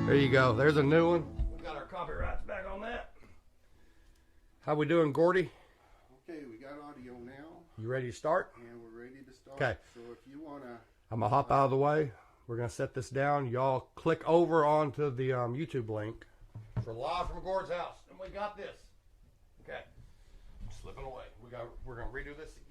There you go. There's a new one. We got our copyrights back on that. How we doing, Gordy? Okay, we got audio now. You ready to start? And we're ready to start. Okay. So if you want to... I'm going to hop out of the way. We're going to set this down. Y'all click over onto the YouTube link for live from Gord's house. And we got this. Okay. Slipping away. We're going to redo this again.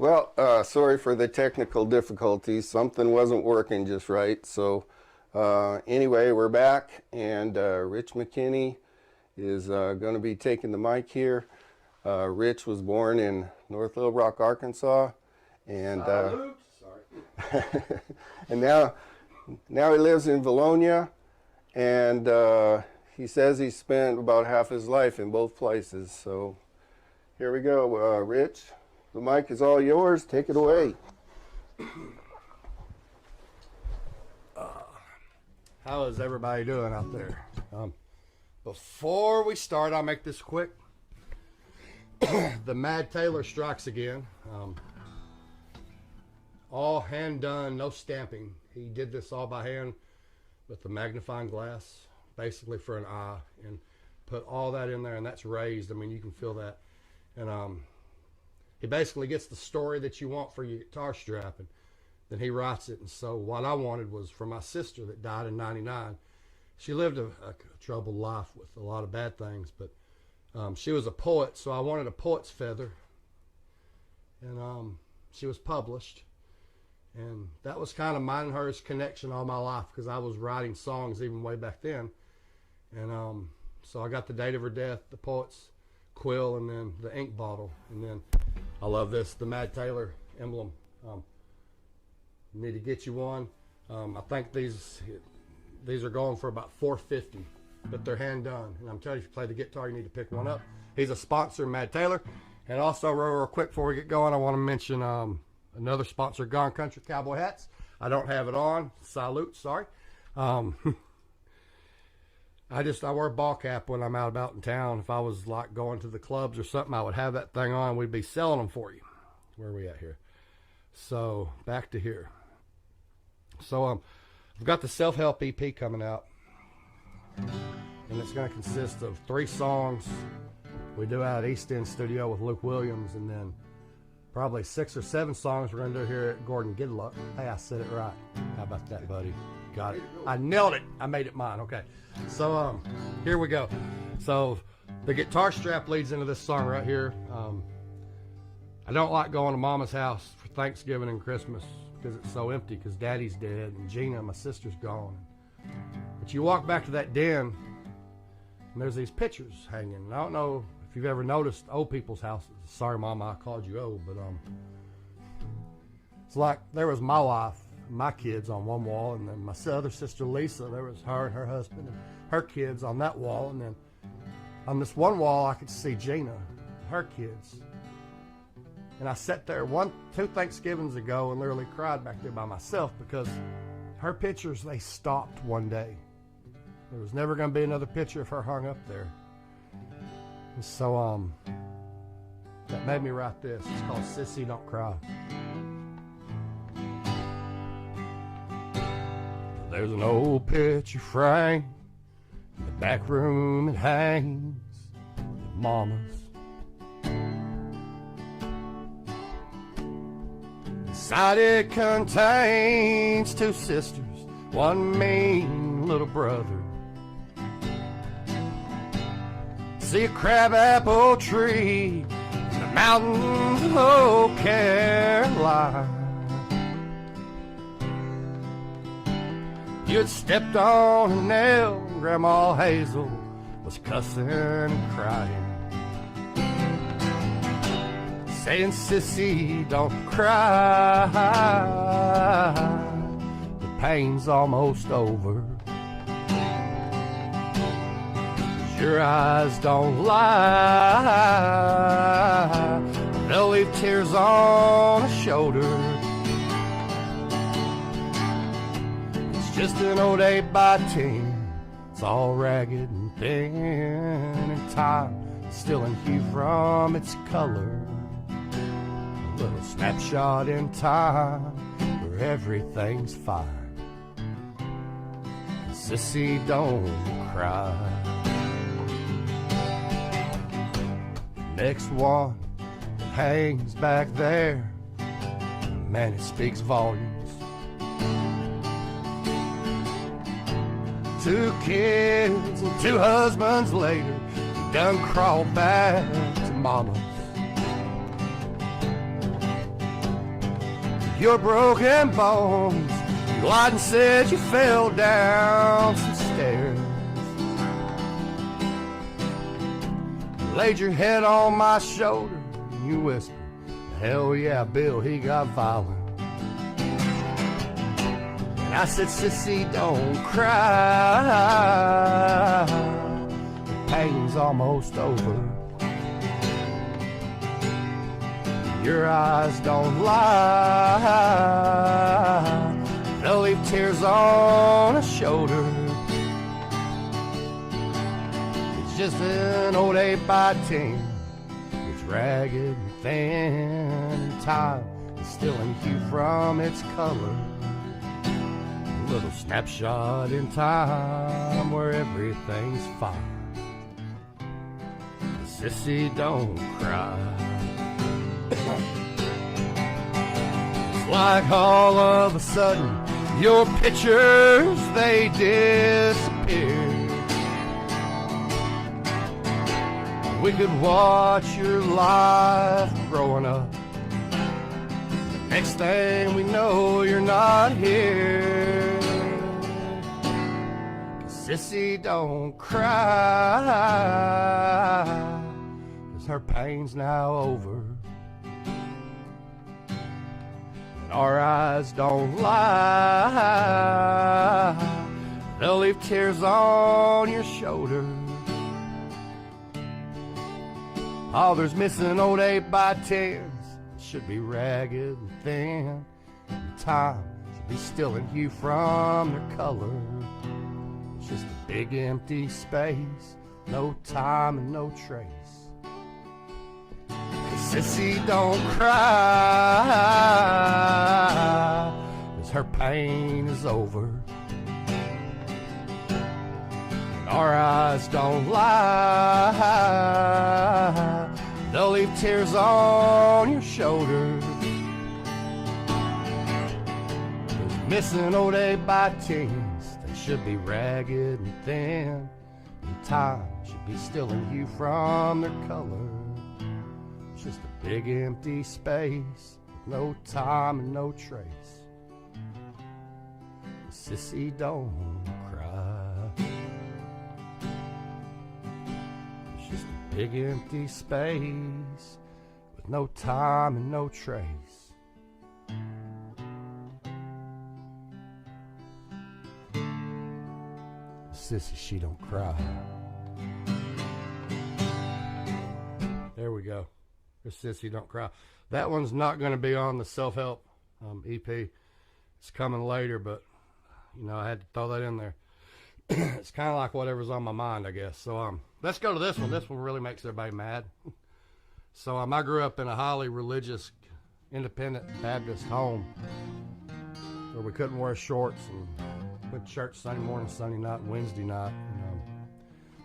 Well, sorry for the technical difficulties. Something wasn't working just right. So anyway, we're back, and Rich Mckinney is going to be taking the mic here. Rich was born in North Little Rock, Arkansas, and and now he lives in Valonia, and he says he spent about half his life in both places. So here we go, Rich. The mic is all yours. Take it away. How is everybody doing out there? Before we start, I'll make this quick. The Mad Taylor strikes again. All hand done, no stamping. He did this all by hand with the magnifying glass, basically for an eye, and put all that in there, and that's raised. I mean, you can feel that. And he basically gets the story that you want for your guitar strap, and then he writes it. And so what I wanted was for my sister that died in '99. She lived a troubled life with a lot of bad things, but she was a poet, so I wanted a poet's feather. And she was published. And that was kind of mine and hers connection all my life, because I was writing songs even way back then. And so I got the date of her death, the poet's quill, and then the ink bottle. And then I love this, the Mad Taylor emblem. Need to get you one. I think these are going for about $4.50, but they're hand done. And I'm telling you, if you play the guitar, you need to pick one up. He's a sponsor, Mad Taylor. And also, real quick before we get going, I want to mention another sponsor, Gone Country Cowboy Hats. I don't have it on. Salute, sorry. I wear a ball cap when I'm out in town. If I was like going to the clubs or something, I would have that thing on. We'd be selling them for you. Where are we at here? So back to here. So I've got the self-help EP coming out, and it's going to consist of 3 songs we do out at East End Studio with Luke Williams, and then probably 6 or 7 songs we're going to do here at Gord and Gidluck. Hey, I said it right. How about that, buddy? Got it. I nailed it. I made it mine. Okay. So here we go. So the guitar strap leads into this song right here. I don't like going to Mama's house for Thanksgiving and Christmas because it's so empty, because Daddy's dead and Gina, my sister's, gone. But you walk back to that den and there's these pictures hanging. And I don't know if you've ever noticed old people's houses. Sorry, Mama, I called you old, but it's like there was my wife, my kids on one wall, and then my other sister Lisa, there was her and her husband and her kids on that wall, and then on this one wall I could see Gina, her kids. And I sat there 2 Thanksgivings ago and literally cried back there by myself, because her pictures, they stopped one day. There was never going to be another picture of her hung up there. And so that made me write this. It's called Sissy Don't Cry. There's an old picture frame in the back room, it hangs at Mama's. Inside it contains 2 sisters, one mean little brother. See a crabapple tree in the mountains of Old Carolina. You'd stepped on a nail, and Grandma Hazel was cussing and crying, saying, Sissy, don't cry, the pain's almost over. Your eyes don't lie, they'll leave tears on a shoulder. It's just an old 8x10, it's all ragged and thin, and time stealing hue from its color. A little snapshot in time where everything's fine. Sissy, don't cry. Next one hangs back there. Man, it speaks volumes. 2 kids and 2 husbands later, done crawled back to mama. Your broken bones, you lied and said you fell down some stairs. You laid your head on my shoulder and you whispered, hell yeah, Bill, he got violent. And I said, Sissy, don't cry. The pain's almost over. Your eyes don't lie. They'll leave tears on a shoulder. It's just an old 8x10. It's ragged and thin, and time is stealing hue from its color. A little snapshot in time where everything's fine. Sissy, don't cry. It's like all of a sudden your pictures, they disappeared. We could watch your life growing up. The next thing we know, you're not here. Sissy, don't cry, 'cause her pain's now over. And our eyes don't lie. They'll leave tears on your shoulder. Oh, there's missing old 8x10s. Should be ragged and thin. And time should be stealing hue from their color. It's just a big empty space. No time and no trace. Sissy, don't cry, 'cause her pain is over. And our eyes don't lie. They'll leave tears on your shoulder. Those missing old 8x10s, they should be ragged and thin. And time should be stealing hue from their color. It's just a big empty space with no time and no trace. Sissy, don't cry. It's just a big empty space with no time and no trace. Sissy, she don't cry. There we go. Sissy, don't cry. That one's not going to be on the self-help EP. It's coming later, but you know, I had to throw that in there. It's kind of like whatever's on my mind, I guess. So let's go to this one. This one really makes everybody mad. So I grew up in a highly religious, independent Baptist home where we couldn't wear shorts and went to church Sunday morning, Sunday night, and Wednesday night.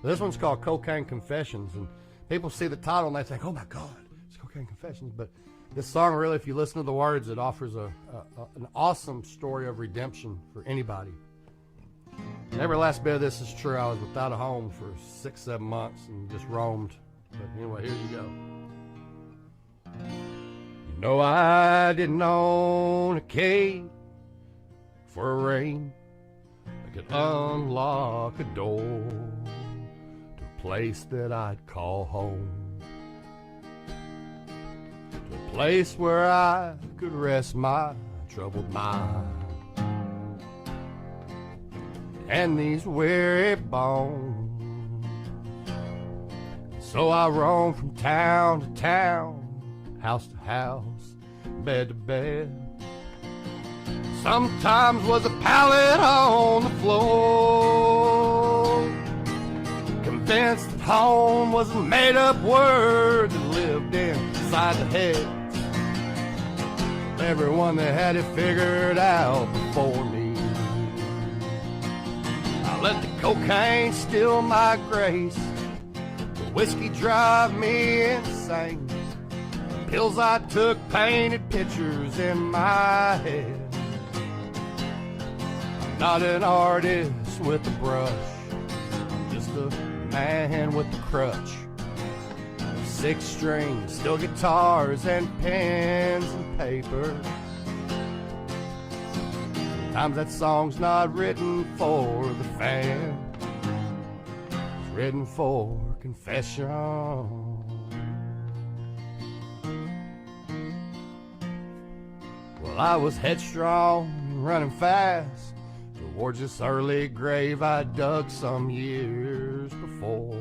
This one's called Cocaine Confessions, and people see the title and they think, oh my God, it's Cocaine Confessions. But this song, really, if you listen to the words, it offers an awesome story of redemption for anybody. And every last bit of this is true. I was without a home for 6-7 months and just roamed. But anyway, here you go. You know, I didn't own a key for a ring that could unlock a door to a place that I'd call home. A place where I could rest my troubled mind and these weary bones. So I roamed from town to town, house to house, bed to bed. Sometimes was a pallet on the floor, convinced that home was a made-up word that lived inside the heads of everyone that had it figured out before me. I let the cocaine steal my grace, the whiskey drive me insane. The pills I took painted pictures in my head. I'm not an artist with a brush, just a man with a crutch. 6 strings, steel guitars and pens and paper. Sometimes that song's not written for the fan, it's written for confession. Well, I was headstrong and running fast towards this early grave I dug some years before.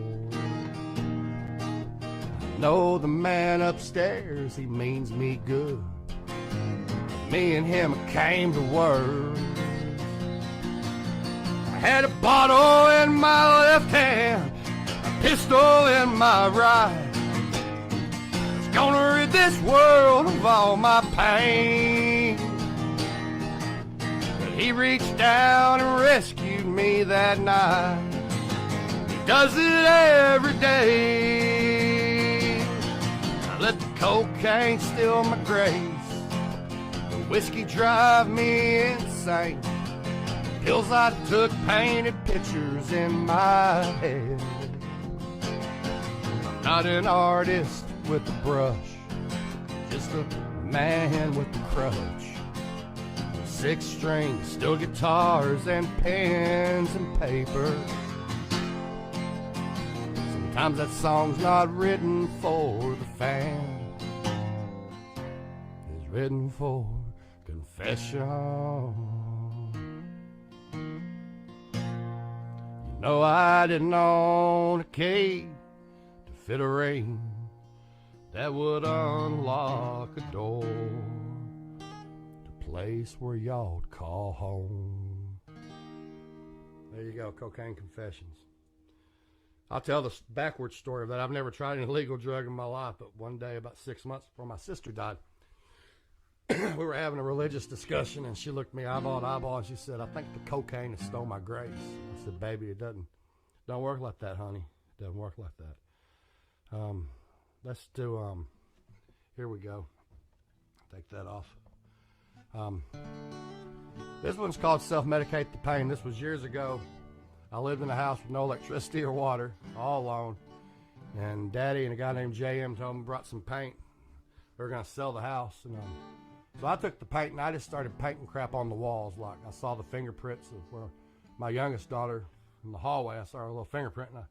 I know the man upstairs, he means me good. Me and him came to work. I had a bottle in my left hand, a pistol in my right. I was gonna rid this world of all my pain. He reached down and rescued me that night. He does it every day. I let the cocaine steal my grace, the whiskey drive me insane. The pills I took painted pictures in my head. I'm not an artist with a brush, just a man with a crutch. 6 strings, steel guitars and pens and paper. Sometimes that song's not written for the fan, it's written for confession. You know I didn't own a key to fit a ring that would unlock a door, place where y'all'd call home. There you go, Cocaine Confessions. I'll tell the backwards story of that. I've never tried an illegal drug in my life, but one day, about 6 months before my sister died, we were having a religious discussion, and she looked me eyeball to eyeball, and she said, "I think the cocaine has stole my grace." I said, "Baby, it don't work like that, honey. It doesn't work like that." Let's do, here we go. Take that off. This one's called Self-Medicate the Pain. This was years ago. I lived in a house with no electricity or water, all alone. And Daddy and a guy named J.M. told me brought some paint. We were going to sell the house. And so I took the paint and I just started painting crap on the walls. Like I saw the fingerprints of where my youngest daughter in the hallway. I saw her little fingerprint and I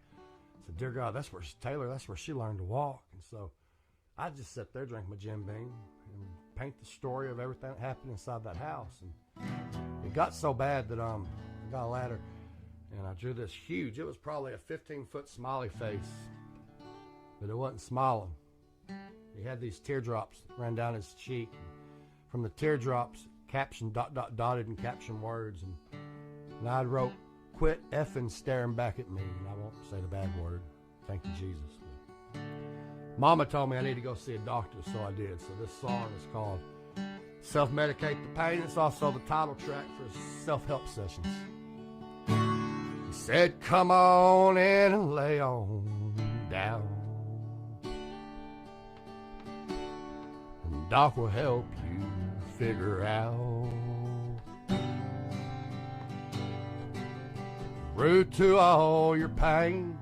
said, "Dear God, that's where she learned to walk." And so I just sat there, drank my Jim Beam, and paint the story of everything that happened inside that house. And it got so bad that I got a ladder and I drew this huge, it was probably a 15-foot smiley face, but it wasn't smiling. He had these teardrops that ran down his cheek. From the teardrops, caption dotted and caption words, and I wrote, "Quit effing staring back at me," and I won't say the bad word. Thank you, Jesus. Mama told me I need to go see a doctor, so I did. So this song is called Self-Medicate the Pain. It's also the title track for Self-Help Sessions. He said, "Come on in and lay on down, and Doc will help you figure out root to all your pain.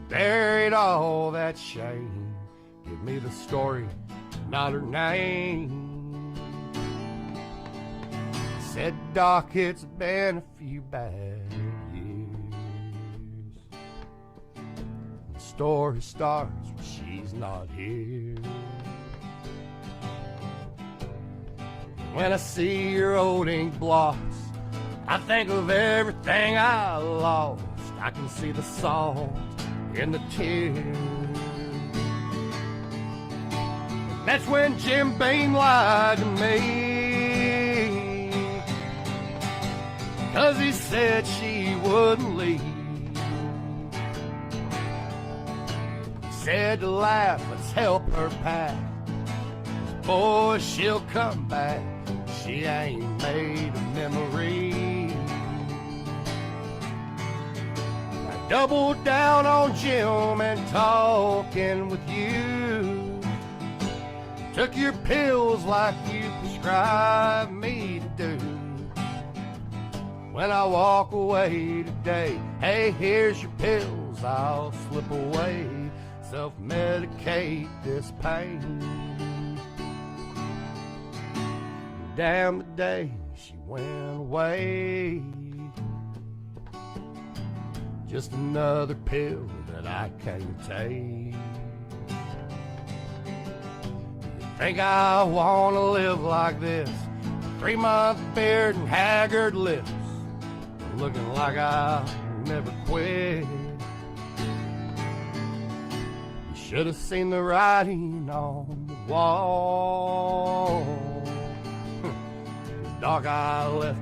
Buried all that shame. Give me the story, not her name." Said, "Doc, it's been a few bad years. The story starts when she's not here. When I see your old ink blots, I think of everything I lost. I can see the salt in the tears. That's when Jim Beam lied to me, 'cause he said she wouldn't leave. said to laugh, let's help her pack. Boy, she'll come back. She ain't made a memory. I doubled down on Jim and talking with you. Took your pills like you prescribed me to do. When I walk away today, hey, here's your pills, I'll slip away, self-medicate this pain. Damn the day she went away. Just another pill that I can't take. You think I wanna live like this? 3-month beard and haggard lips, looking like I'll never quit. You should have seen the writing on the wall. The dog I left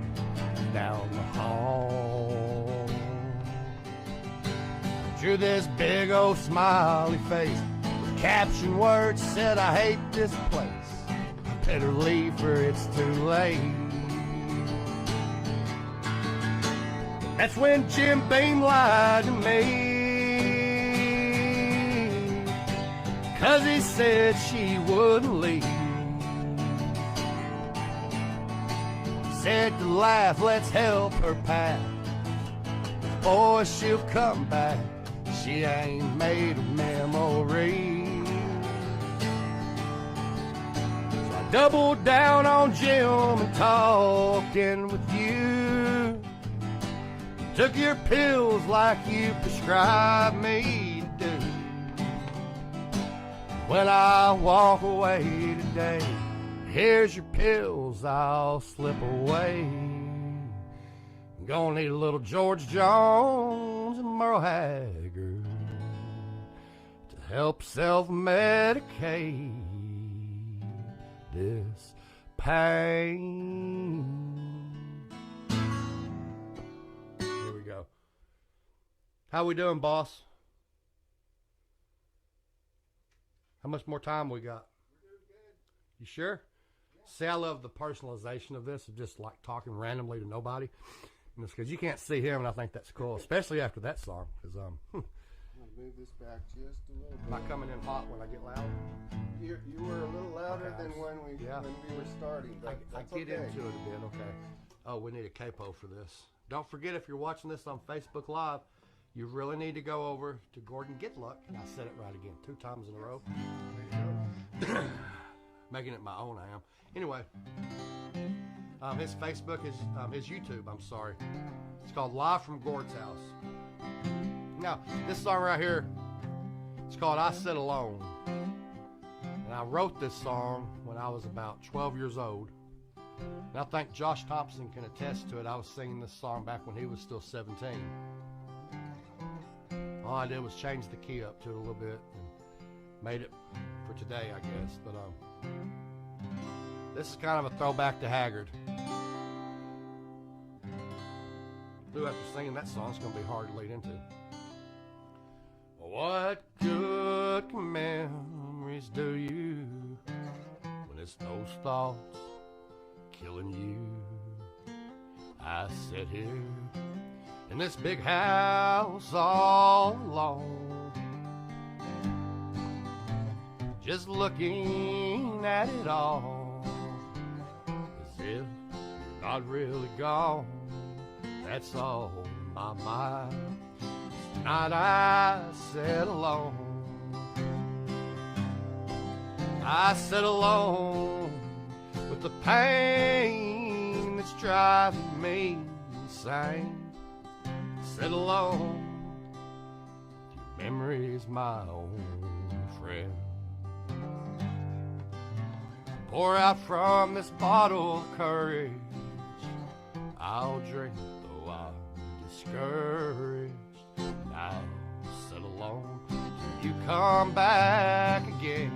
down the hall. Drew this big old smiley face with caption words said, I hate this place. I better leave for it's too late. That's when Jim Beam lied to me, 'cause he said she wouldn't leave. Said to laugh, let's help her pack. Boy, she'll come back. She ain't made a memory. So I doubled down on Jim and talking with you. Took your pills like you prescribed me to do. When I walk away today, here's your pills, I'll slip away. I'm gonna need a little George Jones and Merle Haggard to help self-medicate this pain. Here we go. How we doing, boss? How much more time we got? You sure? See, I love the personalization of this, of just like talking randomly to nobody. And it's because you can't see him, and I think that's cool, especially after that song. Because I'm gonna move this back just a little bit. Am I coming in hot when I get loud? You were a little louder than when we were starting. But I get into it a bit. Okay. Oh, we need a capo for this. Don't forget, if you're watching this on Facebook Live, you really need to go over to Gord and Get Luck. And I said it right again, 2 times in a row. Making it my own, I am. Anyway, his Facebook is his YouTube. I'm sorry. It's called Live from Gord's House. Now, this song right here, it's called I Sit Alone. And I wrote this song when I was about 12 years old. And I think Josh Thompson can attest to it. I was singing this song back when he was still 17. All I did was change the key up to it a little bit and made it for today, I guess. But this is kind of a throwback to Haggard. Through after singing that song, it's going to be hard to lead into. What good memories do you when it's those thoughts killing you? I sit here in this big house all alone, just looking at it all as if you're not really gone. That's all in my mind. Tonight I sit alone. I sit alone with the pain that's driving me insane. Sit alone, your memory's my own friend. Pour out from this bottle of courage. I'll drink though I'm discouraged. And I'll sit alone till you come back again.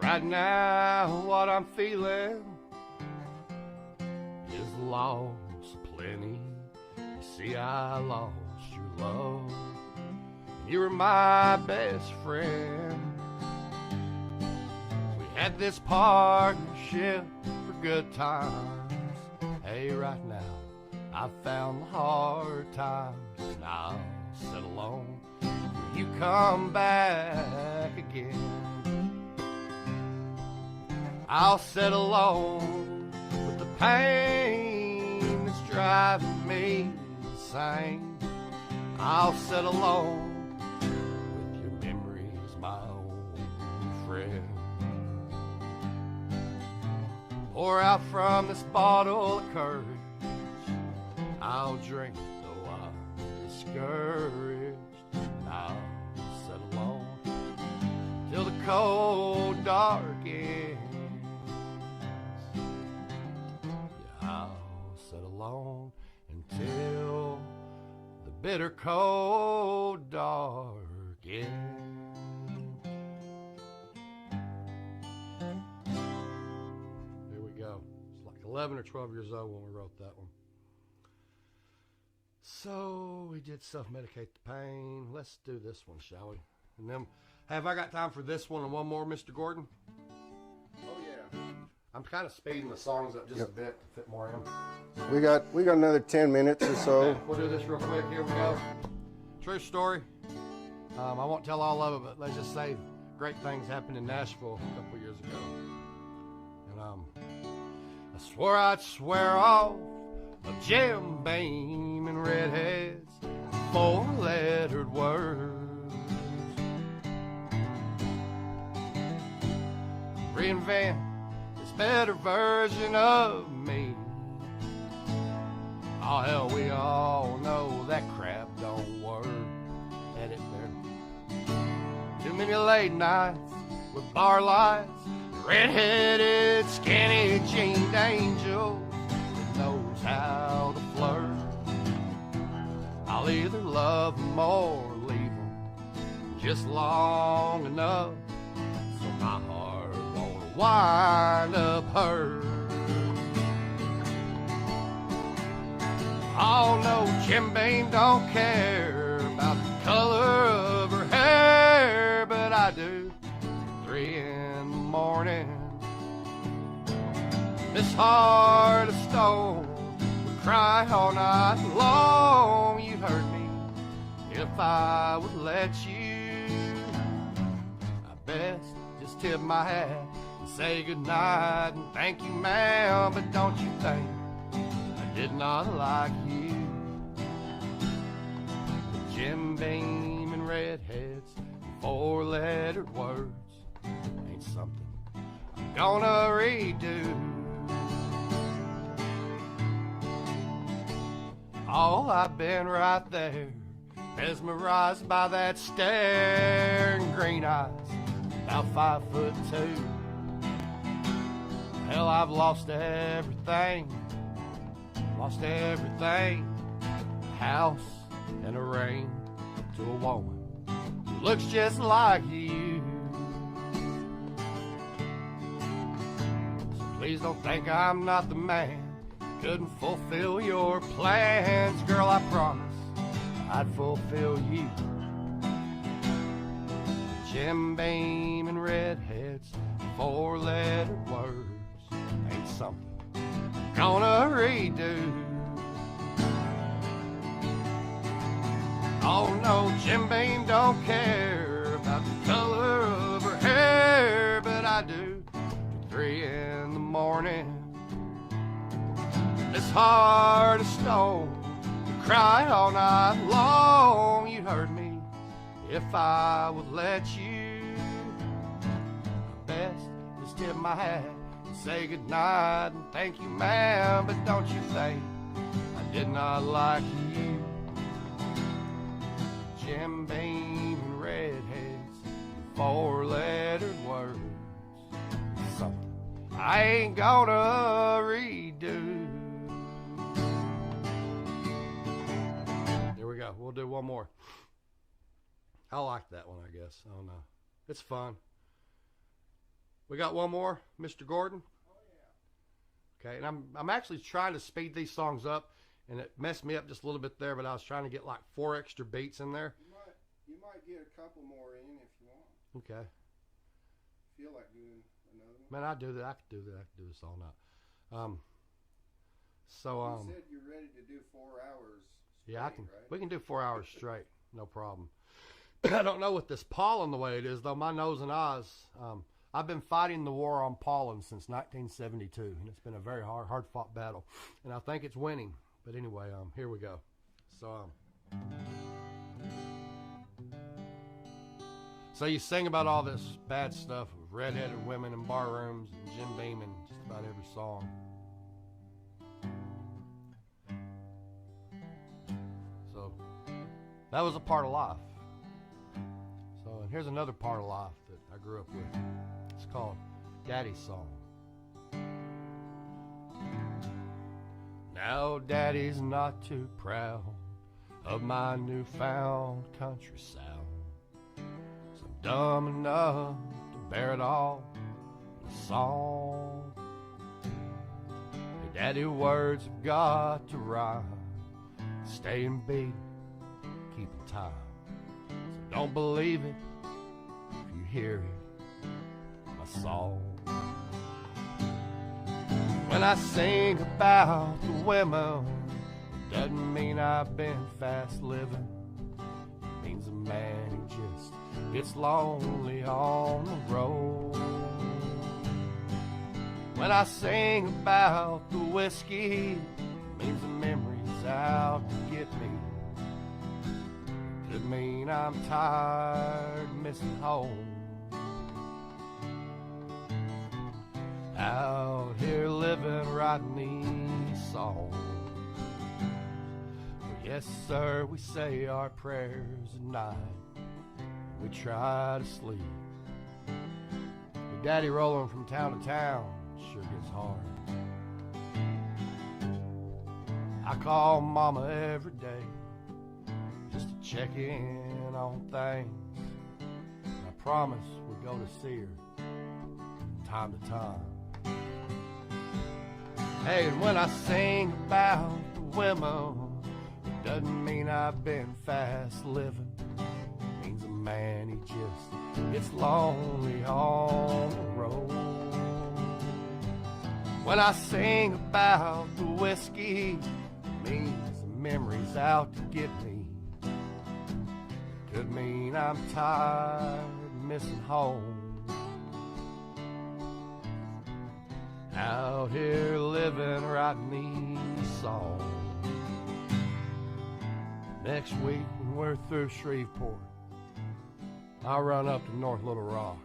Right now, what I'm feeling is loss plenty. You see, I lost your love. You were my best friend. We had this partnership for good times. Hey, right now, I've found the hard times, and I'll sit alone till you come back again. I'll sit alone with the pain that's driving me insane. I'll sit alone with your memories, my old friend. Pour out from this bottle of courage. I'll drink though I'm discouraged. I'll sit alone till the cold dark ends. Yeah, I'll sit alone until the bitter cold dark ends. Here we go. It's like 11 or 12 years old when we wrote that one. So we did self-medicate the pain. Let's do this one, shall we? And then, have I got time for this one and one more, Mr. Gordon? Oh yeah. I'm kind of speeding the songs up just a bit to fit more in. We got another 10 minutes or so. Okay, we'll do this real quick. Here we go. True story. I won't tell all of it, but let's just say great things happened in Nashville a couple years ago. And I swore I'd swear off of Jim Beam and redheads, four-lettered words. Reinvent this better version of me. Oh hell, we all know that crap don't work. Edit there. Too many late nights with bar lights, red-headed, skinny jeaned angels that knows how to flirt. I'll either love them or leave them just long enough so my heart won't wind up hurt. Oh no, Jim Beam don't care about the color of her hair, but I do. 3 in the morning, this heart of stone would cry all night long. You'd hurt me if I would let you. I best just tip my hat and say goodnight and thank you, ma'am, but don't you think I did not like you? The Jim Beam and redheads, four-lettered words ain't something I'm gonna redo. Oh, I've been right there, mesmerized by that stare and green eyes, about 5'2". Hell, I've lost everything, a house and a ring, to a woman who looks just like you. So please don't think I'm not the man, couldn't fulfill your plans. Girl, I promise I'd fulfill you. Jim Beam and redheads, four-lettered words ain't something I'm gonna redo. Oh no, Jim Beam don't care about the color of her hair, but I do. 3 in the morning, this heart of stone would cry all night long. You'd hurt me if I would let you. I best just tip my hat and say goodnight and thank you, ma'am, but don't you think I did not like you? Jim Beam and redheads, four-lettered words, something I ain't gonna redo. Here we go. We'll do one more. I like that one, I guess. I don't know. It's fun. We got one more, Mr. Gordon. Okay, and I'm actually trying to speed these songs up, and it messed me up just a little bit there, but I was trying to get like 4 extra beats in there. You might get a couple more in if you want. Okay. Feel like doing another one? Man, I do that. I could do that. I could do this all night. You said you're ready to do 4 hours straight, yeah, I can. Right? We can do 4 hours straight, no problem. I don't know with this pollen the way it is though. My nose and eyes. I've been fighting the war on pollen since 1972, and it's been a very hard-fought battle, and I think it's winning. But anyway, here we go. So you sing about all this bad stuff of redheaded women in bar rooms and Jim Beam in just about every song. So that was a part of life. So, and here's another part of life that I grew up with. It's called Daddy's Song. Now Daddy's not too proud of my newfound country sound. So I'm dumb enough to bear it all in song. Hey, Daddy, words have got to rhyme, stay in beat, keep in time. So don't believe it if you hear it, my song. When I sing about the women, it doesn't mean I've been fast living. It means a man who just gets lonely on the road. When I sing about the whiskey, it means the memory's out to get me. It could mean I'm tired, missing home. Out here living, writing these songs. Well, yes, sir, we say our prayers at night. We try to sleep. With Daddy rolling from town to town, sure gets hard. I call Mama every day just to check in on things. And I promise we'll go to see her from time to time. Hey, and when I sing about the women, it doesn't mean I've been fast living. It means a man, he just gets lonely on the road. When I sing about the whiskey, it means the memory's out to get me. It could mean I'm tired, missing home. Out here living, writing these songs. Next week when we're through Shreveport, I'll run up to North Little Rock.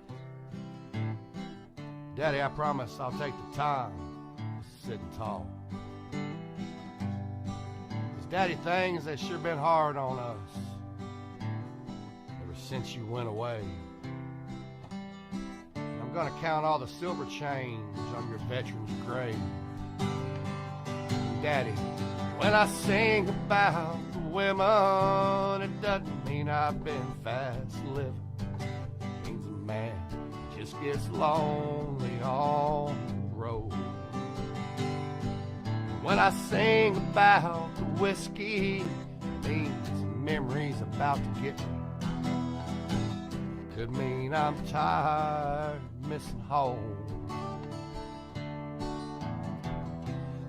Daddy, I promise I'll take the time to sit and talk. 'Cause Daddy, things that sure been hard on us ever since you went away. I'm gonna count all the silver change on your veteran's grave. Daddy, when I sing about the women, it doesn't mean I've been fast living. It means a man just gets lonely on the road. When I sing about the whiskey, it means the memory's about to get me. Could mean I'm tired, missing home.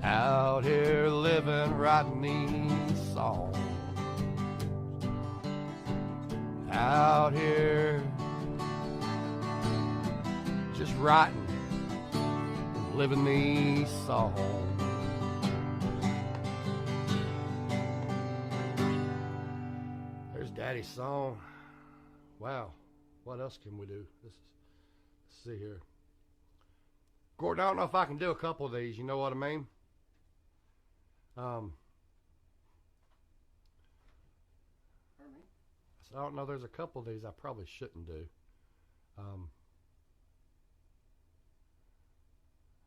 Out here living, writing these songs. Out here just writing, living these songs. There's Daddy's song. Wow. What else can we do? Let's see here. Gord, I don't know if I can do a couple of these. You know what I mean? Pardon me? I don't know. There's a couple of these I probably shouldn't do.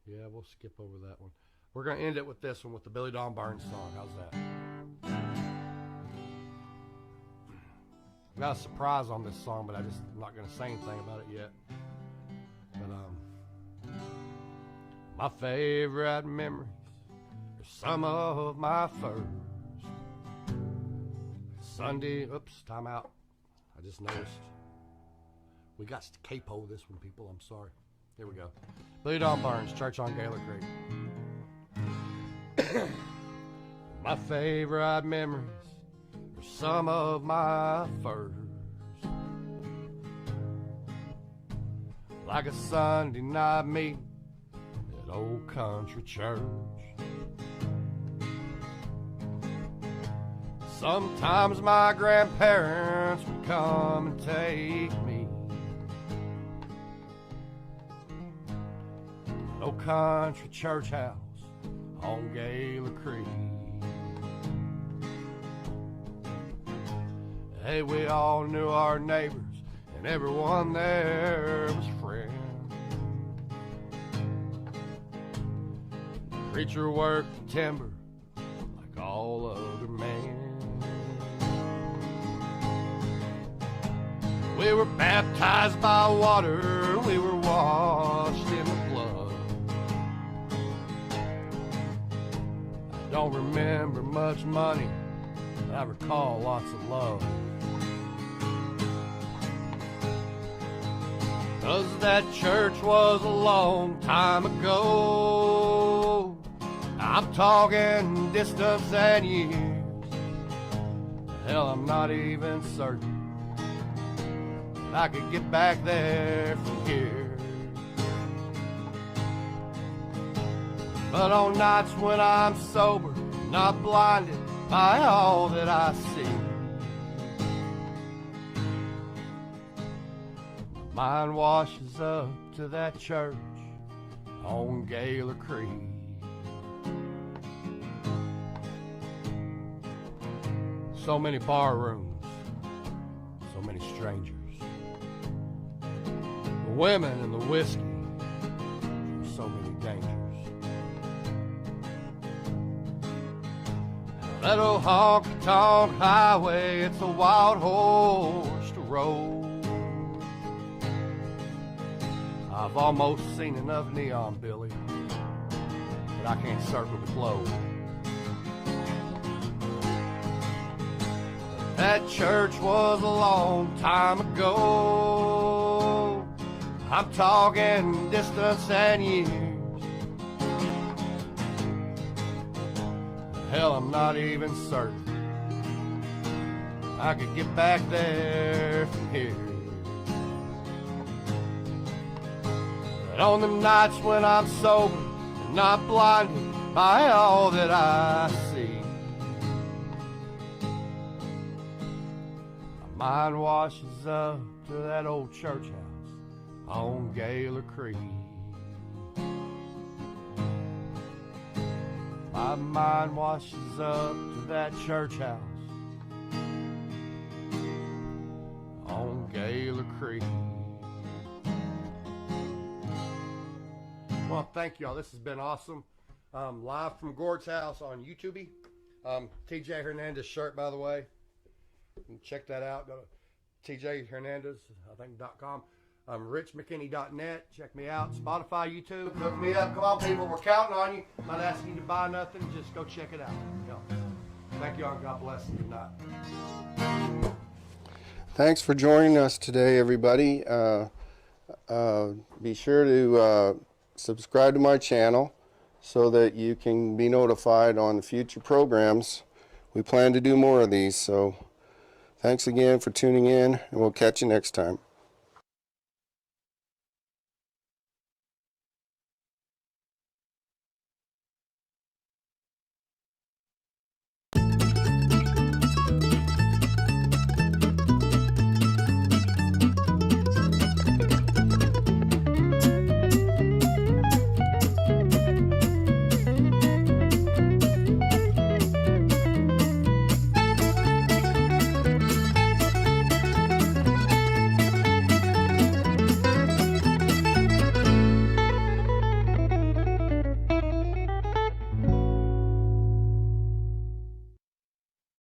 Yeah, we'll skip over that one. We're going to end it with this one, with the Billy Don Burns song. How's that? Got a surprise on this song, but I'm not going to say anything about it yet. But My favorite memories are some of my first Sunday. Oops, time out. I just noticed. We got to capo this one, people. I'm sorry. Here we go. Billy Don Burns, Church on Gaylor Creek. My favorite memories are some of my first. Like a Sunday night meeting at Old Country Church. Sometimes my grandparents would come and take me. Old Country Church house on Gaylor Creek. Hey, we all knew our neighbors, and everyone there was friends. Preacher worked the timber like all other men. We were baptized by water, we were washed in the blood. I don't remember much money, but I recall lots of love. 'Cause that church was a long time ago. I'm talking distance and years. Hell, I'm not even certain that I could get back there from here. But on nights when I'm sober, not blinded by all that I see, mine washes up to that church on Gaylor Creek. So many bar rooms, so many strangers. The women and the whiskey, so many dangers. That old honky-tonk highway, it's a wild horse to roll. I've almost seen enough neon, Billy, but I can't circle the globe. That church was a long time ago. I'm talking distance and years. Hell, I'm not even certain I could get back there from here. But on the nights when I'm sober and not blinded by all that I see, my mind washes up to that old church house on Gaylor Creek. My mind washes up to that church house on Gaylor Creek. Well, thank y'all. This has been awesome. Live from Gord's house on YouTube. TJ Hernandez shirt, by the way. Check that out. Go to tjhernandez.com. richmckinney.net. Check me out. Spotify, YouTube. Hook me up. Come on, people. We're counting on you. Not asking you to buy nothing. Just go check it out. Thank you all. God bless you. Good night. Thanks for joining us today, everybody. Be sure to subscribe to my channel so that you can be notified on the future programs. We plan to do more of these, so thanks again for tuning in, and we'll catch you next time.